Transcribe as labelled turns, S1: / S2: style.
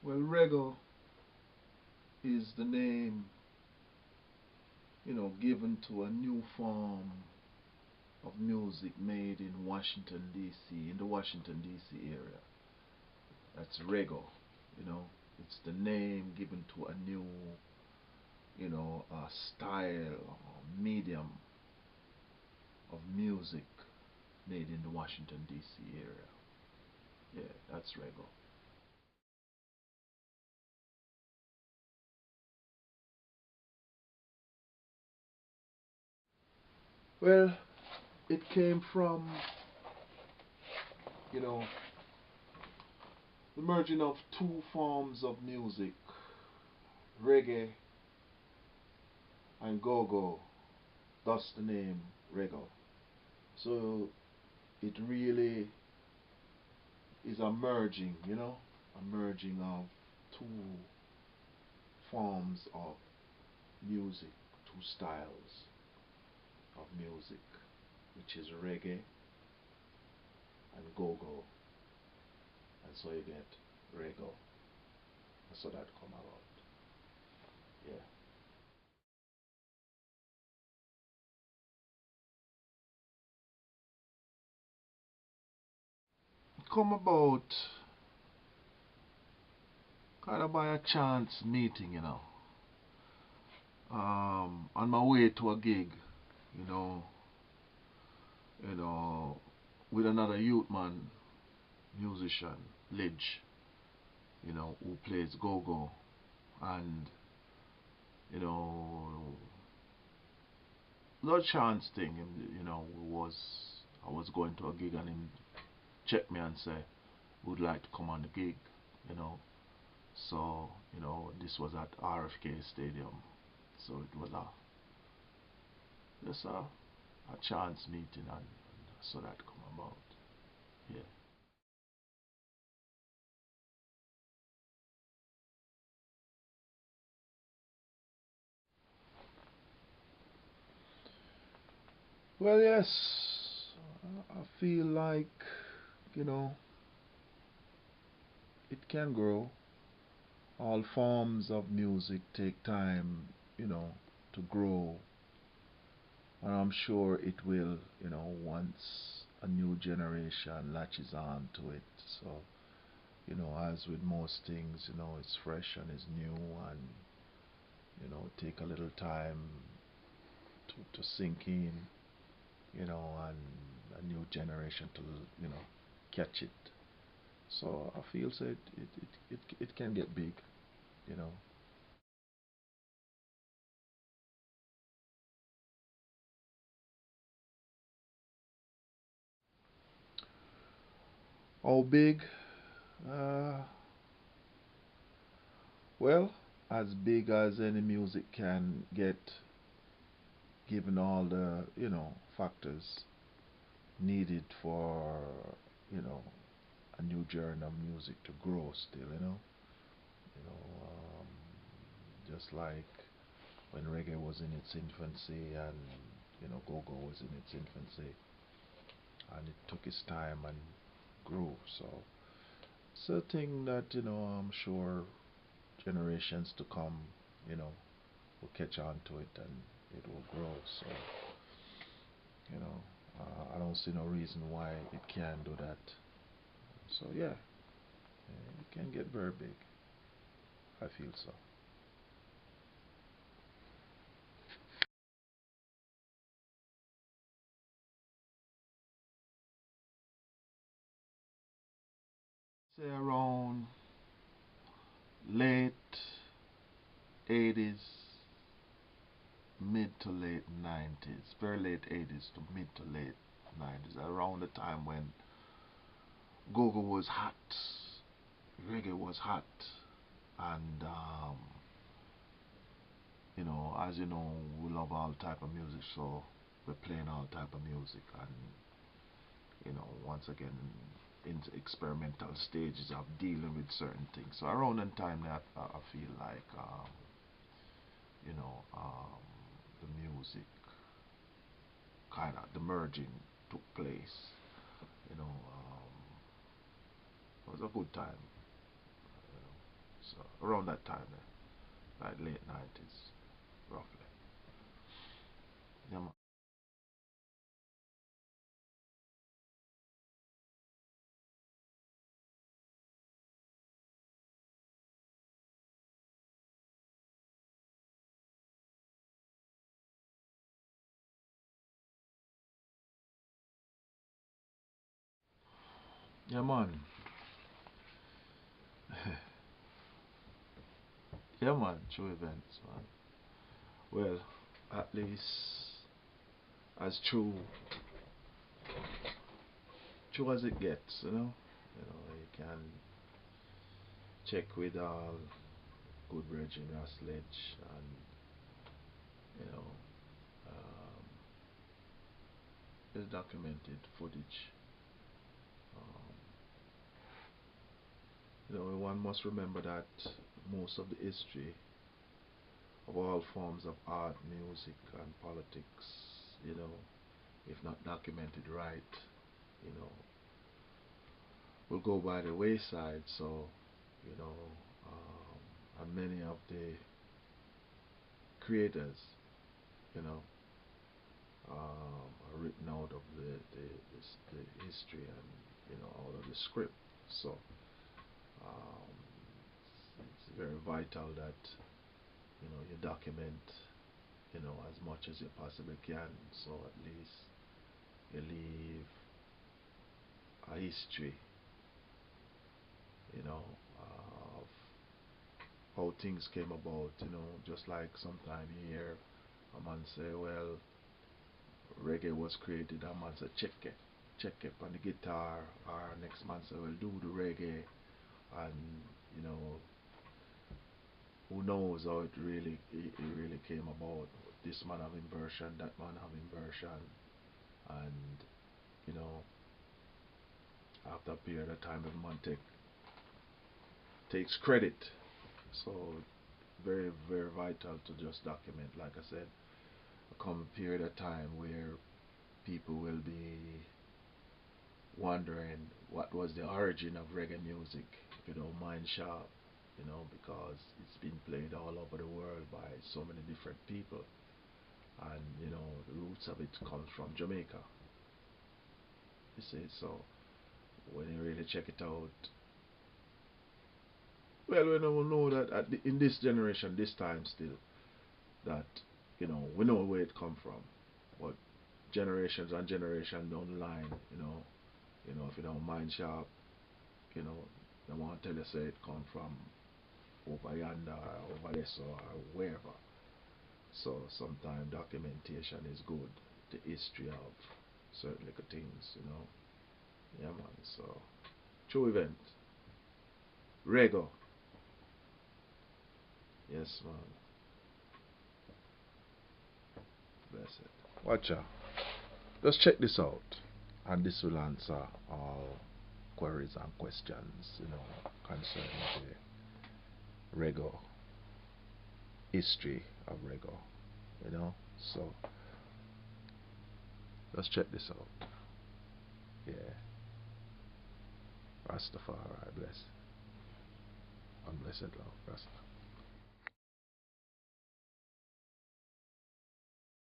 S1: Well, Reggo is the name, given to a new form of music made in Washington, D.C., in the Washington, D.C. area. That's Reggo, you know. It's the name given to a new, style or medium of music made in the Washington, D.C. area. Yeah, that's Reggo. Well, it came from, you know, the merging of two forms of music, reggae and go-go, thus the name Reggo. So it really is a merging, a merging of two forms of music, two styles of music, which is reggae and go-go. And so you get Reggo. So that come about. Yeah. It come about kind of by a chance meeting, on my way to a gig, you know, you know, with another youth man, musician, Lidge, who plays go-go, and you know, no chance thing, was I was going to a gig and him checked me and say, would like to come on the gig, you know. So, this was at RFK Stadium. So it was just a chance meeting, and so that come about. Yeah. Well, yes, I feel like, you know, it can grow. All forms of music take time, to grow. And I'm sure it will, once a new generation latches on to it. So, as with most things, it's fresh and it's new, and, take a little time to sink in, and a new generation to, catch it. So I feel so it can get big, you know. How big? Uh, well, as big as any music can get, given all the, factors needed for, you know, a new genre of music to grow still, You know, just like when reggae was in its infancy, and, go-go was in its infancy, and it took its time and grew. So it's a thing that, I'm sure generations to come, you know, will catch on to it, and it will grow. So, I don't see no reason why it can't do that. So yeah, it can get very big. I feel so. Say around late 80s, mid to late 90s, very late 80s to mid to late 90s, around the time when go-go was hot, reggae was hot, and as you know, we love all type of music, so we're playing all type of music, and once again, in experimental stages of dealing with certain things. So around that time, that I feel like, you know, um, the music kind of the merging took place. It was a good time. So around that time, like late 90s, roughly. Yeah, man. Yeah, man. Yeah, man. True events, man. Well, at least as true as it gets, you know. You can check with good brethren Sledge and you know um, there's documented footage. Um, one must remember that most of the history of all forms of art, music, and politics, you know, if not documented right, you know, will go by the wayside. So, you know, and many of the creators, you know, are written out of the history and out of the script. So um, it's very vital that you document as much as you possibly can. So at least you leave a history, you know, of how things came about. Just like sometime you hear a man say, well, reggae was created, a man say check it on the guitar, or next man say, well, do the reggae, and you know, who knows how it really came about. This man having version, that man having version, and you know, after a period of time, everyone takes credit. So very very vital to just document, like I said, a common period of time where people will be wondering what was the origin of reggae music, if you don't mind sharp, because it's been played all over the world by so many different people, and the roots of it comes from Jamaica. You see, so when you really check it out, well, we don't know that in this generation, this time still, that we know where it come from, but generations and generations down the line, if you don't mind sharp, they won't tell you say it come from over yonder or over this or wherever. So sometimes documentation is good, the history of certain little things. Yeah, man. So true event, Reggo. Yes, man. Bless it. Watch out. Just check this out, and this will answer all queries and questions, concerning the Reggo, history of Reggo, So just check this out. Yeah. Rastafari bless. Unblessed love. Rastafari.